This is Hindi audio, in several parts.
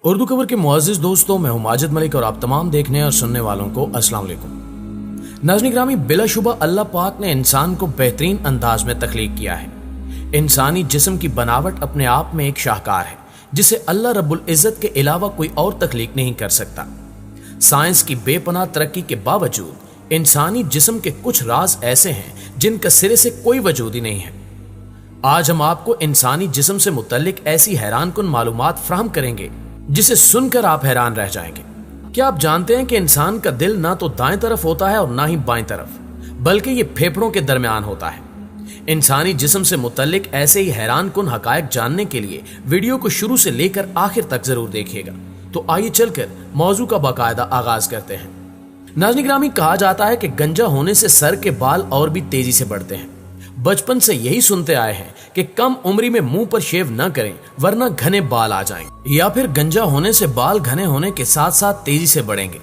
उर्दू खबर के मुअज़्ज़िज़ दोस्तों, मैं हूं माजिद मलिक और आप तमाम देखने और सुनने वालों को अस्सलाम वालेकुम। नाज़रीन गिरामी, बिलाशुबा अल्लाह पाक ने इंसान को बेहतरीन अंदाज में तख्लीक किया है। इंसानी जिस्म की बनावट अपने आप में एक शाहकार है जिसे अल्लाह रब्बुल इज़्ज़त के अलावा कोई और तख्लीक नहीं कर सकता। साइंस की बेपनाह तरक्की के बावजूद इंसानी जिस्म के कुछ राज ऐसे हैं जिनका सिरे से कोई वजूद ही नहीं है। आज हम आपको इंसानी जिस्म से मुतल्लिक ऐसी हैरानकुन मालूमात फराहम करेंगे जिसे सुनकर आप हैरान रह जाएंगे। क्या आप जानते हैं कि इंसान का दिल ना तो दाएं तरफ होता है और ना ही बाएं तरफ, बल्कि ये फेफड़ों के दरमियान होता है। इंसानी जिस्म से मुतल्लिक ऐसे ही हैरानकुन हकायक जानने के लिए वीडियो को शुरू से लेकर आखिर तक जरूर देखिएगा। तो आइए चलकर मौजू का बाकायदा आगाज करते हैं। नाज़रीन गिरामी, कहा जाता है कि गंजा होने से सर के बाल और भी तेजी से बढ़ते हैं। बचपन से यही सुनते आए हैं कि कम उम्री में मुंह पर शेव न करें वरना घने बाल आ जाएंगे, या फिर गंजा होने से बाल घने होने के साथ साथ तेजी से बढ़ेंगे।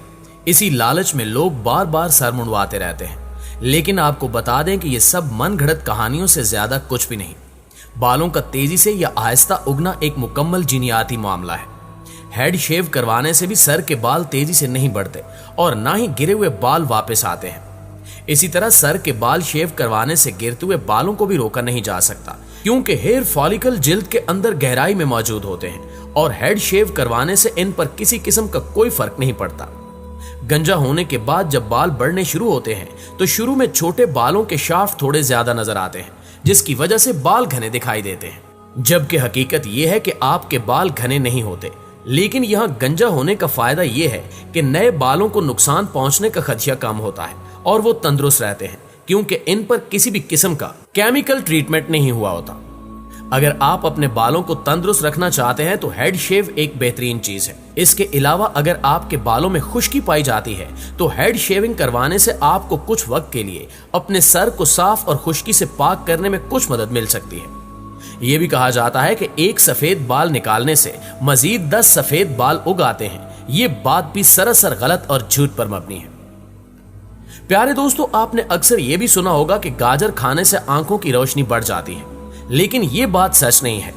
इसी लालच में लोग बार बार सर मुंडवाते रहते हैं, लेकिन आपको बता दें कि ये सब मन घड़त कहानियों से ज्यादा कुछ भी नहीं। बालों का तेजी से या आहिस्ता उगना एक मुकम्मल जीनियाती मामला है। हेड शेव करवाने से भी सर के बाल तेजी से नहीं बढ़ते और ना ही गिरे हुए बाल वापस आते हैं। इसी तरह सर के बाल शेव करवाने से गिरते हुए बालों को भी रोका नहीं जा सकता, क्योंकि हेयर फॉलिकल जिल्द के अंदर गहराई में मौजूद होते हैं और हेड शेव करवाने से इन पर किसी किस्म का कोई फर्क नहीं पड़ता। गंजा होने के बाद जब बाल बढ़ने शुरू होते हैं तो शुरू में छोटे बालों के शाफ्ट थोड़े ज्यादा नजर आते हैं, जिसकी वजह से बाल घने दिखाई देते हैं, जबकि हकीकत यह है कि आपके बाल घने नहीं होते। लेकिन यहाँ गंजा होने का फायदा यह है कि नए बालों को नुकसान पहुंचने का खदशा कम होता है और वो तंदुरुस्त रहते हैं, क्योंकि इन पर किसी भी किस्म का केमिकल ट्रीटमेंट नहीं हुआ होता। अगर आप अपने बालों को तंदुरुस्त रखना चाहते हैं तो हेड शेव एक बेहतरीन चीज है। इसके अलावा अगर आपके बालों में खुश्की पाई जाती है तो हेड शेविंग करवाने से आपको कुछ वक्त के लिए अपने सर को साफ और खुश्की से पाक करने में कुछ मदद मिल सकती है। यह भी कहा जाता है कि एक सफेद बाल निकालने से मजीद 10 सफेद बाल उग आते हैं। ये बात भी सरासर गलत और झूठ पर मबनी है। प्यारे दोस्तों, आपने अक्सर यह भी सुना होगा कि गाजर खाने से आंखों की रोशनी बढ़ जाती है, लेकिन यह बात सच नहीं है।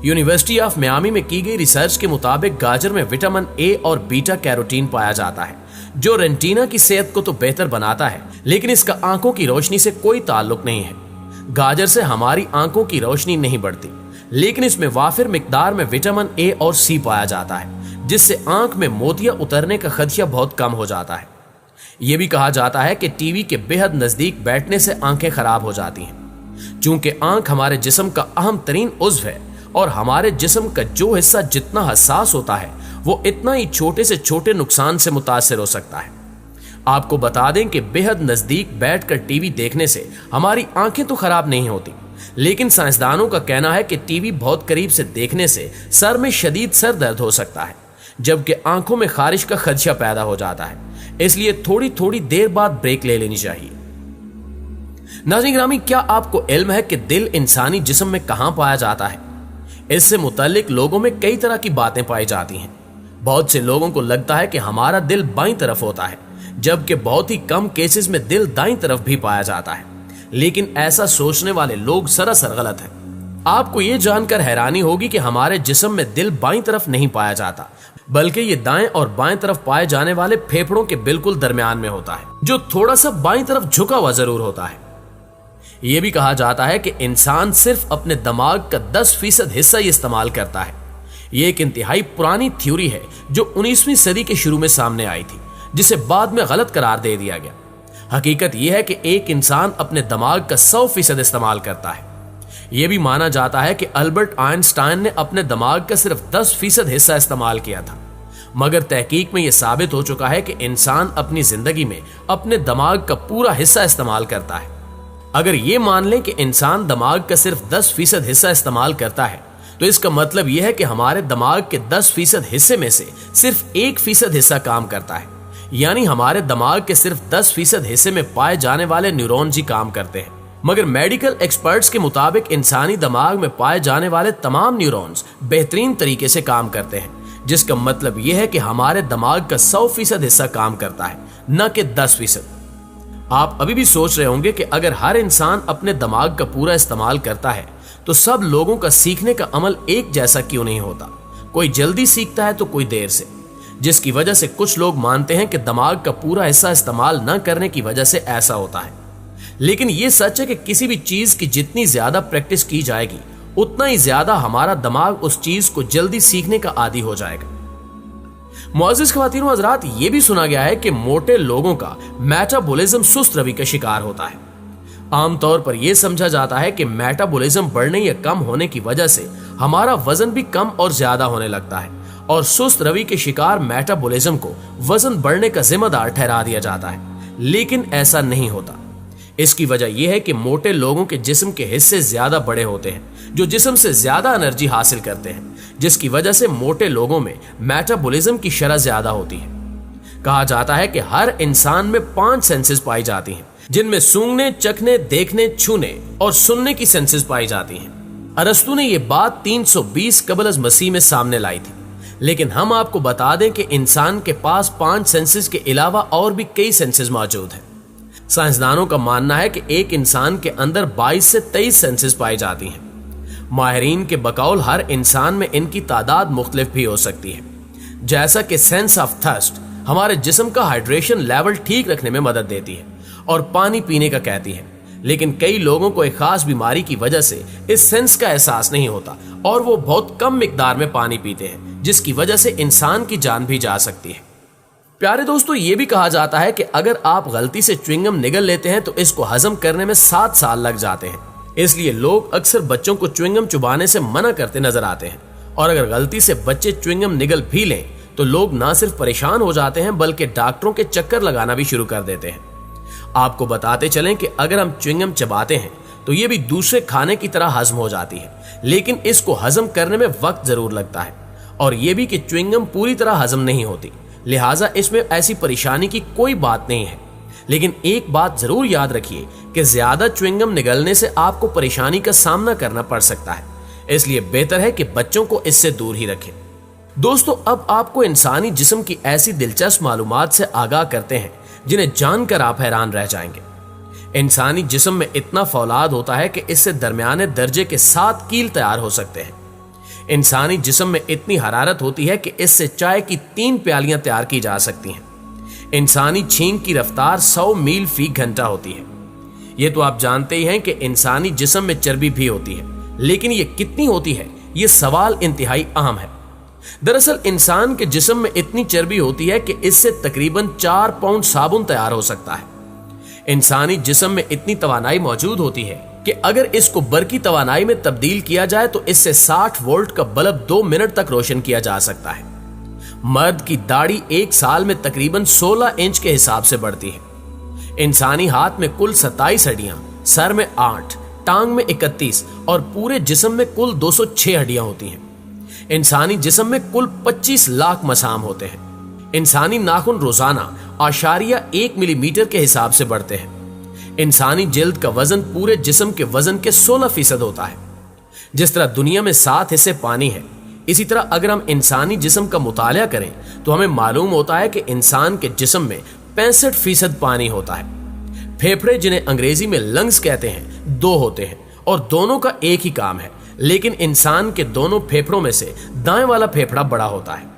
यूनिवर्सिटी ऑफ मियामी में की गई रिसर्च के मुताबिक गाजर में विटामिन ए और बीटा कैरोटीन पाया जाता है, जो रेटिना की सेहत को तो बेहतर बनाता है, लेकिन इसका आंखों की रोशनी से कोई ताल्लुक नहीं है। गाजर से हमारी आंखों की रोशनी नहीं बढ़ती, लेकिन इसमें वाफिर मिकदार में विटामिन ए और सी पाया जाता है, जिससे आंख में मोतिया उतरने का खदशा बहुत कम हो जाता है। यह भी कहा जाता है कि टीवी के बेहद नजदीक बैठने से आंखें खराब हो जाती हैं। चूंकि आंख हमारे जिस्म का अहम तरीन उज़्व है और हमारे जिस्म का जो हिस्सा जितना हसास होता है वो इतना ही छोटे से छोटे नुकसान से मुतासिर हो सकता है। आपको बता दें कि बेहद नजदीक बैठकर टीवी देखने से हमारी आंखें तो खराब नहीं होती, लेकिन साइंसदानों का कहना है कि टीवी बहुत करीब से देखने से सर में शदीद सर दर्द हो सकता है, जबकि आंखों में खारिश का खदशा पैदा हो जाता है। इसलिए थोड़ी थोड़ी देर बाद ब्रेक ले लेनी चाहिए। नाज़रीन गिरामी, क्या आपको इल्म है कि दिल इंसानी जिस्म में कहां पाया जाता है? इससे मुताल्लिक लोगों में कई तरह की बातें पाई जाती हैं। बहुत से लोगों को लगता है कि हमारा दिल बाईं तरफ होता है, जबकि बहुत ही कम केसेस में दिल दाईं तरफ भी पाया जाता है। लेकिन ऐसा सोचने वाले लोग सरासर गलत हैं। आपको यह जानकर हैरानी होगी कि हमारे जिस्म में दिल बाईं तरफ नहीं पाया जाता, बल्कि ये दाएं और बाएं तरफ पाए जाने वाले फेफड़ों के बिल्कुल दरमियान में होता है, जो थोड़ा सा बाईं तरफ झुका हुआ जरूर होता है। यह भी कहा जाता है कि इंसान सिर्फ अपने दिमाग का 10% हिस्सा ही इस्तेमाल करता है। यह एक इंतहाई पुरानी थ्योरी है जो 19वीं सदी के शुरू में सामने आई थी, जिसे बाद में गलत करार दे दिया गया। हकीकत यह है कि एक इंसान अपने दिमाग का 100% इस्तेमाल करता है। यह भी माना जाता है कि अल्बर्ट आइंस्टाइन ने अपने दिमाग का सिर्फ 10% हिस्सा इस्तेमाल किया था, मगर तहकीक में यह साबित हो चुका है कि इंसान अपनी जिंदगी में अपने दिमाग का पूरा हिस्सा इस्तेमाल करता है। अगर यह मान लें कि इंसान दिमाग का सिर्फ 10% हिस्सा इस्तेमाल करता है, तो इसका मतलब यह है कि हमारे दिमाग के 10% हिस्से में से सिर्फ 1% हिस्सा काम करता है। यानी हमारे दिमाग के सिर्फ 10% हिस्से में पाए जाने वाले न्यूरॉन्स ही काम करते हैं। मगर मेडिकल एक्सपर्ट्स के मुताबिक इंसानी दिमाग में पाए जाने वाले तमाम न्यूरॉन्स बेहतरीन तरीके से काम करते हैं, जिसका मतलब यह है कि हमारे दिमाग का 100% हिस्सा काम करता है, न कि 10%। आप अभी भी सोच रहे होंगे कि अगर हर इंसान अपने दिमाग का पूरा इस्तेमाल करता है तो सब लोगों का सीखने का अमल एक जैसा क्यों नहीं होता। कोई जल्दी सीखता है तो कोई देर से, जिसकी वजह से कुछ लोग मानते हैं कि दिमाग का पूरा हिस्सा इस्तेमाल न करने की वजह से ऐसा होता है। लेकिन यह सच है कि किसी भी चीज की जितनी ज्यादा प्रैक्टिस की जाएगी उतना ही ज्यादा हमारा दिमाग उस चीज को जल्दी सीखने का आदी हो जाएगा। मुअज़्ज़िज़ ख़वातीन व हज़रात, ये भी सुना गया है कि मोटे लोगों का मेटाबॉलिज्म सुस्त रवि का शिकार होता है। आमतौर पर यह समझा जाता है कि मेटाबॉलिज्म बढ़ने या कम होने की वजह से हमारा वजन भी कम और ज्यादा होने लगता है और सुस्त रवि के शिकार मेटाबॉलिज्म को वजन बढ़ने का जिम्मेदार ठहरा दिया जाता है, लेकिन ऐसा नहीं होता। इसकी वजह यह है कि मोटे लोगों के जिस्म के हिस्से ज्यादा बड़े होते हैं, जो जिस्म से ज्यादा एनर्जी हासिल करते हैं, जिसकी वजह से मोटे लोगों में मेटाबॉलिज्म की शरह ज्यादा होती है। कहा जाता है कि हर इंसान में 5 सेंसेस पाई जाती हैं, जिनमें सूंघने, चखने, देखने, छूने और सुनने की सेंसेस पाई जाती हैं। अरस्तु ने यह बात 320 कबल अज़ मसीह में सामने लाई थी, लेकिन हम आपको बता दें कि इंसान के पास 5 सेंसेस के अलावा और भी कई सेंसेस मौजूद हैं। साइंसदानों का मानना है कि एक इंसान के अंदर 22 से 23 सेंसेस पाई जाती हैं। माहिरीन के बकौल हर इंसान में इनकी तादाद मुख्तलिफ भी हो सकती है। जैसा कि सेंस ऑफ थर्स्ट हमारे जिस्म का हाइड्रेशन लेवल ठीक रखने में मदद देती है और पानी पीने का कहती है, लेकिन कई लोगों को एक खास बीमारी की वजह से इस सेंस का एहसास नहीं होता और वो बहुत कम मिकदार में पानी पीते हैं, जिसकी वजह से इंसान की जान भी जा सकती है। प्यारे दोस्तों, ये भी कहा जाता है कि अगर आप गलती से च्युइंगम निगल लेते हैं तो इसको हजम करने में 7 साल लग जाते हैं। इसलिए लोग अक्सर बच्चों को च्युइंगम चुबाने से मना करते नजर आते हैं, और अगर गलती से बच्चे च्युइंगम निगल भी लें तो लोग ना सिर्फ परेशान हो जाते हैं बल्कि डॉक्टरों के चक्कर लगाना भी शुरू कर देते हैं। आपको बताते चलें कि अगर हम च्युइंगम चबाते हैं तो ये भी दूसरे खाने की तरह हजम हो जाती है, लेकिन इसको हजम करने में वक्त जरूर लगता है, और यह भी कि च्युइंगम पूरी तरह हजम नहीं होती, लिहाजा इसमें ऐसी परेशानी की कोई बात नहीं है। लेकिन एक बात जरूर याद रखिए कि ज्यादा च्युइंगम निगलने से आपको परेशानी का सामना करना पड़ सकता है, इसलिए बेहतर है कि बच्चों को इससे दूर ही रखें। दोस्तों, अब आपको इंसानी जिस्म की ऐसी दिलचस्प मालूमात से आगाह करते हैं जिन्हें जानकर आप हैरान रह जाएंगे। इंसानी जिस्म में इतना फौलाद होता है कि इससे दरमियाने दर्जे के 7 कील तैयार हो सकते हैं। इंसानी जिस्म में इतनी हरारत होती है कि इससे चाय की 3 प्यालियां तैयार की जा सकती हैं। इंसानी छींक की रफ्तार 100 मील फी घंटा होती है। ये तो आप जानते ही हैं कि इंसानी जिस्म में चर्बी भी होती है, लेकिन ये कितनी होती है, ये सवाल इंतहाई अहम है। दरअसल इंसान के जिस्म में इतनी चर्बी होती है कि इससे तकरीबन 4 पाउंड साबुन तैयार हो सकता है। इंसानी जिस्म में इतनी तवानाई मौजूद होती है कि अगर इसको बरकी तवानाई में तब्दील किया जाए तो इससे 60 वोल्ट का बल्ब 2 मिनट तक रोशन किया जा सकता है। मर्द की दाढ़ी 1 साल में तकरीबन 16 इंच के हिसाब से बढ़ती है। इंसानी हाथ में कुल 27 हड्डियां, सर में 8, टांग में 31 और पूरे जिस्म में कुल 206 हड्डियां होती हैं। इंसानी जिस्म में कुल 25 लाख मसाम होते हैं। इंसानी नाखून रोजाना 0.1 मिलीमीटर के हिसाब से बढ़ते हैं। इंसानी जिल्द का वजन पूरे जिस्म के वजन के 16% होता है। जिस तरह दुनिया में 7 हिस्से पानी है, इसी तरह अगर हम इंसानी जिस्म का मुताला करें तो हमें मालूम होता है कि इंसान के जिस्म में 65% पानी होता है। फेफड़े, जिन्हें अंग्रेजी में लंग्स कहते हैं, 2 होते हैं और दोनों का एक ही काम है, लेकिन इंसान के दोनों फेफड़ों में से दाएं वाला फेफड़ा बड़ा होता है।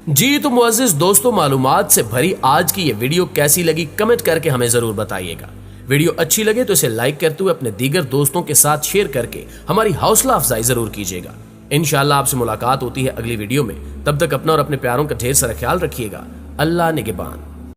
जी तो मुअज़्ज़िज़ दोस्तों, मालूमात से भरी आज की ये वीडियो कैसी लगी कमेंट करके हमें जरूर बताइएगा। वीडियो अच्छी लगे तो इसे लाइक करते हुए अपने दीगर दोस्तों के साथ शेयर करके हमारी हौसला अफजाई जरूर कीजिएगा। इंशाअल्लाह आपसे मुलाकात होती है अगली वीडियो में। तब तक अपना और अपने प्यारों का ढेर सारा ख्याल रखिएगा। अल्लाह निगहबान।